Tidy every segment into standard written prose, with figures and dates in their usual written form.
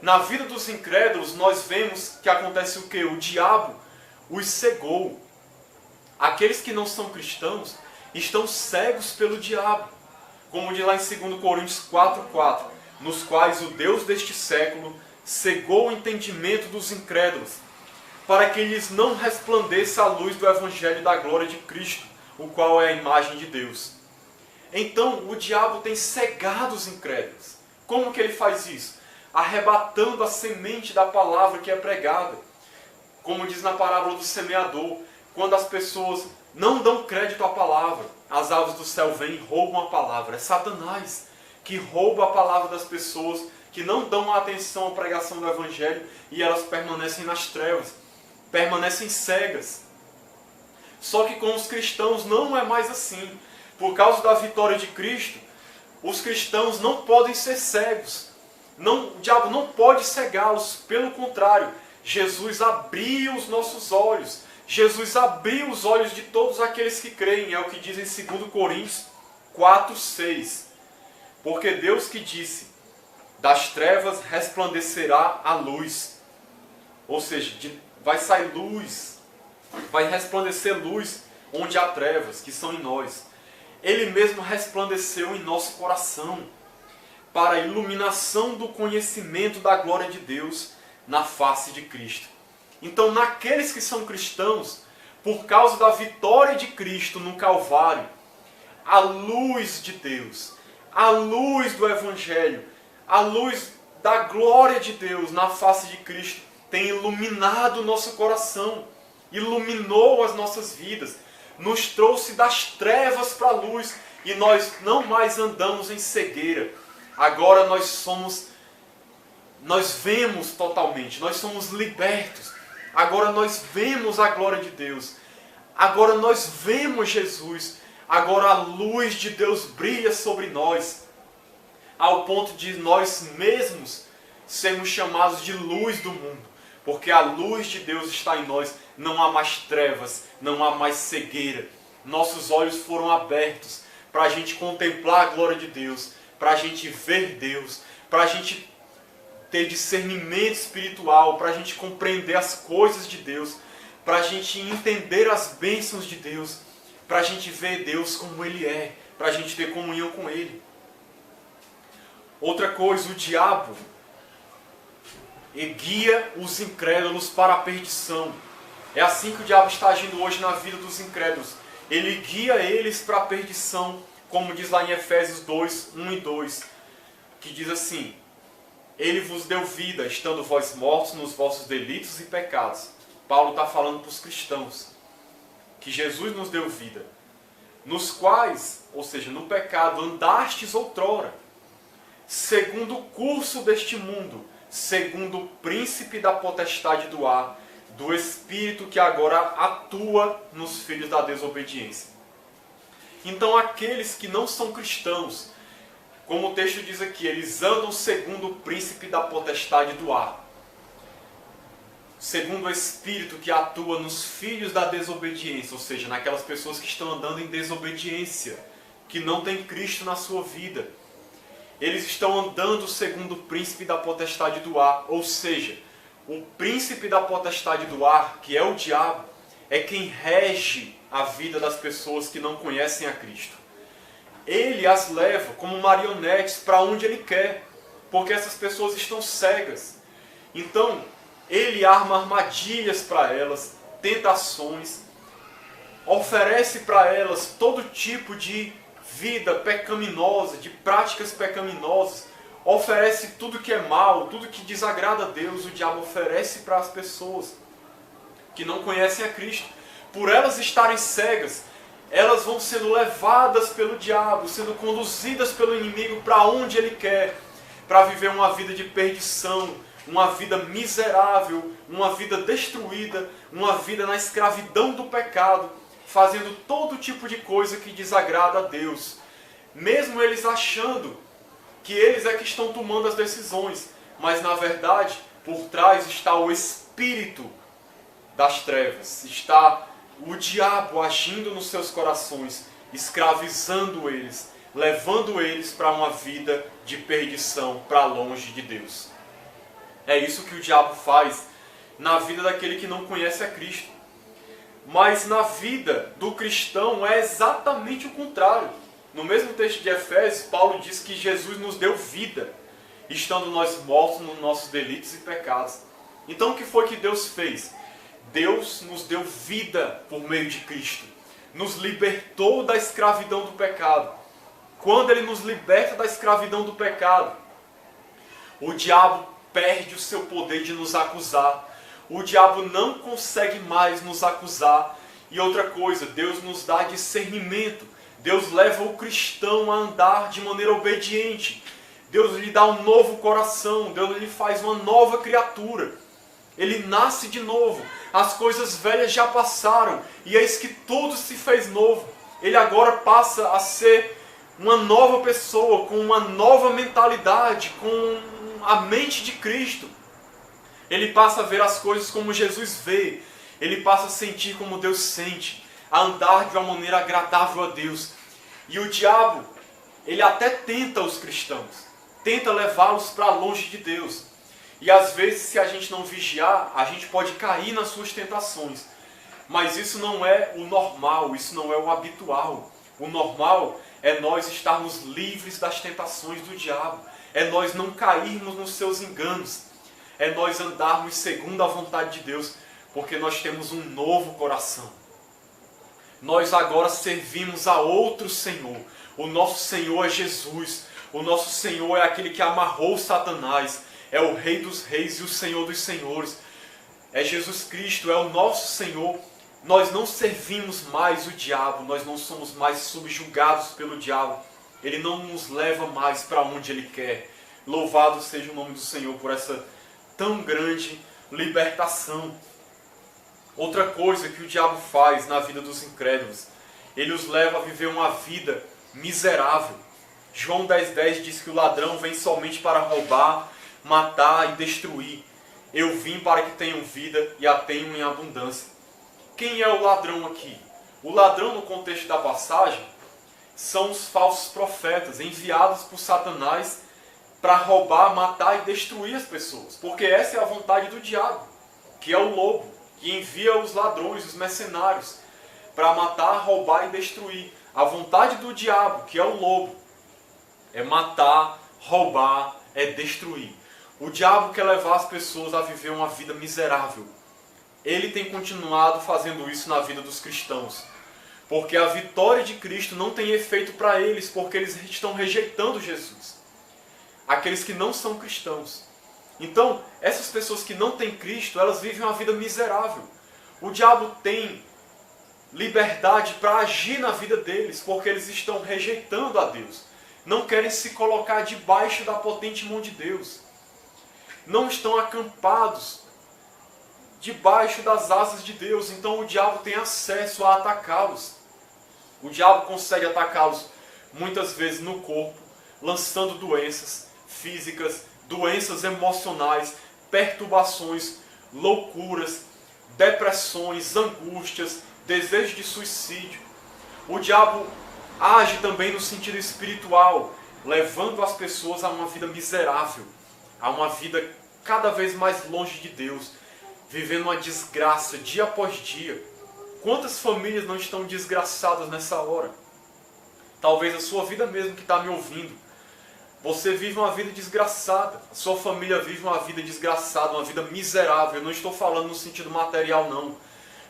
Na vida dos incrédulos, nós vemos que acontece o quê? O diabo os cegou. Aqueles que não são cristãos estão cegos pelo diabo. Como diz lá em 2 Coríntios 4:4, nos quais o Deus deste século cegou o entendimento dos incrédulos, para que lhes não resplandeça a luz do Evangelho da glória de Cristo, o qual é a imagem de Deus. Então, o diabo tem cegado os incrédulos. Como que ele faz isso? Arrebatando a semente da palavra que é pregada. Como diz na parábola do semeador, quando as pessoas não dão crédito à palavra, as aves do céu vêm e roubam a palavra. É Satanás que rouba a palavra das pessoas, que não dão atenção à pregação do Evangelho e elas permanecem nas trevas, permanecem cegas. Só que com os cristãos não é mais assim. Por causa da vitória de Cristo, os cristãos não podem ser cegos. O diabo não pode cegá-los. Pelo contrário, Jesus abriu os nossos olhos. Jesus abriu os olhos de todos aqueles que creem. É o que diz em 2 Coríntios 4:6. Porque Deus que disse, das trevas resplandecerá a luz. Ou seja, vai sair luz, vai resplandecer luz onde há trevas, que são em nós. Ele mesmo resplandeceu em nosso coração, para a iluminação do conhecimento da glória de Deus na face de Cristo. Então, naqueles que são cristãos, por causa da vitória de Cristo no Calvário, a luz de Deus, a luz do Evangelho, a luz da glória de Deus na face de Cristo tem iluminado o nosso coração, iluminou as nossas vidas, nos trouxe das trevas para a luz e nós não mais andamos em cegueira. Agora nós vemos totalmente, nós somos libertos. Agora nós vemos a glória de Deus. Agora nós vemos Jesus. Agora a luz de Deus brilha sobre nós, ao ponto de nós mesmos sermos chamados de luz do mundo. Porque a luz de Deus está em nós, não há mais trevas, não há mais cegueira. Nossos olhos foram abertos para a gente contemplar a glória de Deus, para a gente ver Deus, para a gente ter discernimento espiritual, para a gente compreender as coisas de Deus, para a gente entender as bênçãos de Deus, para a gente ver Deus como Ele é, para a gente ter comunhão com Ele. Outra coisa, o diabo guia os incrédulos para a perdição. É assim que o diabo está agindo hoje na vida dos incrédulos. Ele guia eles para a perdição, como diz lá em Efésios 2:1-2, que diz assim: Ele vos deu vida, estando vós mortos nos vossos delitos e pecados. Paulo está falando para os cristãos que Jesus nos deu vida, nos quais, ou seja, no pecado, andastes outrora, segundo o curso deste mundo, segundo o príncipe da potestade do ar, do espírito que agora atua nos filhos da desobediência. Então aqueles que não são cristãos, como o texto diz aqui, eles andam segundo o príncipe da potestade do ar, segundo o espírito que atua nos filhos da desobediência, ou seja, naquelas pessoas que estão andando em desobediência, que não têm Cristo na sua vida. Eles estão andando segundo o príncipe da potestade do ar, ou seja, o príncipe da potestade do ar, que é o diabo, é quem rege a vida das pessoas que não conhecem a Cristo. Ele as leva como marionetes para onde ele quer, porque essas pessoas estão cegas. Então, ele arma armadilhas para elas, tentações, oferece para elas todo tipo de vida pecaminosa, de práticas pecaminosas, oferece tudo que é mal, tudo que desagrada a Deus, o diabo oferece para as pessoas que não conhecem a Cristo. Por elas estarem cegas, elas vão sendo levadas pelo diabo, sendo conduzidas pelo inimigo para onde ele quer, para viver uma vida de perdição, uma vida miserável, uma vida destruída, uma vida na escravidão do pecado, fazendo todo tipo de coisa que desagrada a Deus. Mesmo eles achando que eles é que estão tomando as decisões, mas na verdade, por trás está o espírito das trevas, está o diabo agindo nos seus corações, escravizando eles, levando eles para uma vida de perdição, para longe de Deus. É isso que o diabo faz na vida daquele que não conhece a Cristo. Mas na vida do cristão é exatamente o contrário. No mesmo texto de Efésios, Paulo diz que Jesus nos deu vida, estando nós mortos nos nossos delitos e pecados. Então o que foi que Deus fez? Deus nos deu vida por meio de Cristo. Nos libertou da escravidão do pecado. Quando Ele nos liberta da escravidão do pecado, o diabo perde o seu poder de nos acusar. O diabo não consegue mais nos acusar. E outra coisa, Deus nos dá discernimento. Deus leva o cristão a andar de maneira obediente. Deus lhe dá um novo coração. Deus lhe faz uma nova criatura. Ele nasce de novo. As coisas velhas já passaram. E eis que tudo se fez novo. Ele agora passa a ser uma nova pessoa, com uma nova mentalidade, com a mente de Cristo. Ele passa a ver as coisas como Jesus vê. Ele passa a sentir como Deus sente. A andar de uma maneira agradável a Deus. E o diabo, ele até tenta os cristãos. Tenta levá-los para longe de Deus. E às vezes, se a gente não vigiar, a gente pode cair nas suas tentações. Mas isso não é o normal, isso não é o habitual. O normal é nós estarmos livres das tentações do diabo. É nós não cairmos nos seus enganos. É nós andarmos segundo a vontade de Deus, porque nós temos um novo coração. Nós agora servimos a outro Senhor. O nosso Senhor é Jesus. O nosso Senhor é aquele que amarrou Satanás. É o Rei dos Reis e o Senhor dos Senhores. É Jesus Cristo, é o nosso Senhor. Nós não servimos mais o diabo, nós não somos mais subjugados pelo diabo. Ele não nos leva mais para onde Ele quer. Louvado seja o nome do Senhor por essa tão grande libertação. Outra coisa que o diabo faz na vida dos incrédulos, ele os leva a viver uma vida miserável. João 10,10 diz que o ladrão vem somente para roubar, matar e destruir. Eu vim para que tenham vida e a tenham em abundância. Quem é o ladrão aqui? O ladrão, no contexto da passagem, são os falsos profetas enviados por Satanás para roubar, matar e destruir as pessoas. Porque essa é a vontade do diabo, que é o lobo, que envia os ladrões, os mercenários, para matar, roubar e destruir. A vontade do diabo, que é o lobo, é matar, roubar, é destruir. O diabo quer levar as pessoas a viver uma vida miserável. Ele tem continuado fazendo isso na vida dos cristãos. Porque a vitória de Cristo não tem efeito para eles, porque eles estão rejeitando Jesus. Aqueles que não são cristãos. Então, essas pessoas que não têm Cristo, elas vivem uma vida miserável. O diabo tem liberdade para agir na vida deles, porque eles estão rejeitando a Deus. Não querem se colocar debaixo da potente mão de Deus. Não estão acampados debaixo das asas de Deus. Então o diabo tem acesso a atacá-los. O diabo consegue atacá-los muitas vezes no corpo, lançando doenças físicas, doenças emocionais, perturbações, loucuras, depressões, angústias, desejo de suicídio. O diabo age também no sentido espiritual, levando as pessoas a uma vida miserável, a uma vida cada vez mais longe de Deus, vivendo uma desgraça dia após dia. Quantas famílias não estão desgraçadas nessa hora? Talvez a sua vida mesmo que está me ouvindo. Você vive uma vida desgraçada, a sua família vive uma vida desgraçada, uma vida miserável. Eu não estou falando no sentido material não.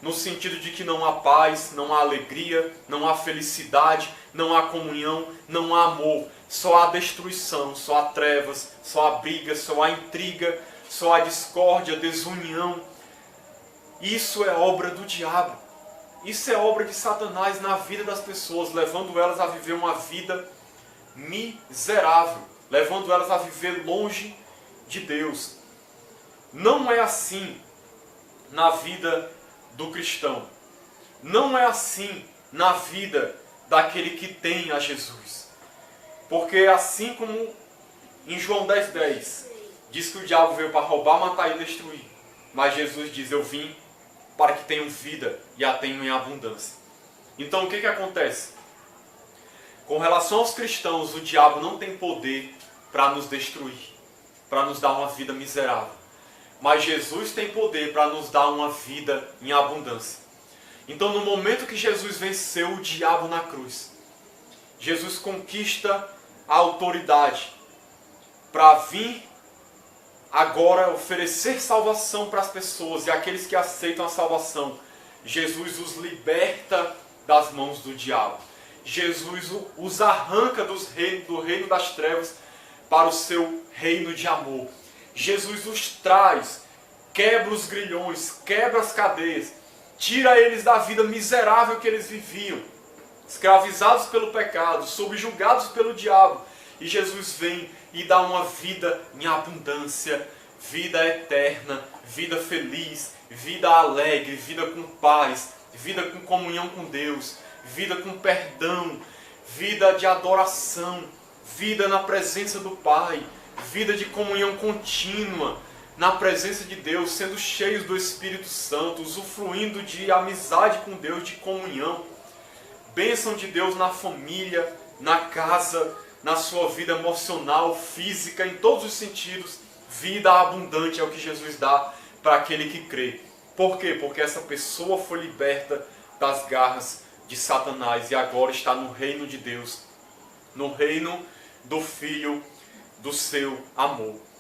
No sentido de que não há paz, não há alegria, não há felicidade, não há comunhão, não há amor. Só há destruição, só há trevas, só há briga, só há intriga, só há discórdia, desunião. Isso é obra do diabo. Isso é obra de Satanás na vida das pessoas, levando elas a viver uma vida miserável, levando elas a viver longe de Deus. Não é assim na vida do cristão. Não é assim na vida daquele que tem a Jesus. Porque assim como em João 10,10 diz que o diabo veio para roubar, matar e destruir, mas Jesus diz: eu vim para que tenham vida e a tenham em abundância. Então o que acontece? Com relação aos cristãos, o diabo não tem poder para nos destruir, para nos dar uma vida miserável. mas Jesus tem poder para nos dar uma vida em abundância. Então, no momento que Jesus venceu o diabo na cruz, Jesus conquista a autoridade para vir agora oferecer salvação para as pessoas, e aqueles que aceitam a salvação, Jesus os liberta das mãos do diabo. Jesus os arranca do reino das trevas para o seu reino de amor. Jesus os traz, quebra os grilhões, quebra as cadeias, tira eles da vida miserável que eles viviam, escravizados pelo pecado, subjugados pelo diabo. E Jesus vem e dá uma vida em abundância, vida eterna, vida feliz, vida alegre, vida com paz, vida com comunhão com Deus, vida com perdão, vida de adoração, vida na presença do Pai, vida de comunhão contínua na presença de Deus, sendo cheios do Espírito Santo, usufruindo de amizade com Deus, de comunhão, bênção de Deus na família, na casa, na sua vida emocional, física, em todos os sentidos. Vida abundante é o que Jesus dá para aquele que crê. Por quê? Porque essa pessoa foi liberta das garras de Satanás e agora está no reino de Deus, no reino do Filho do seu amor.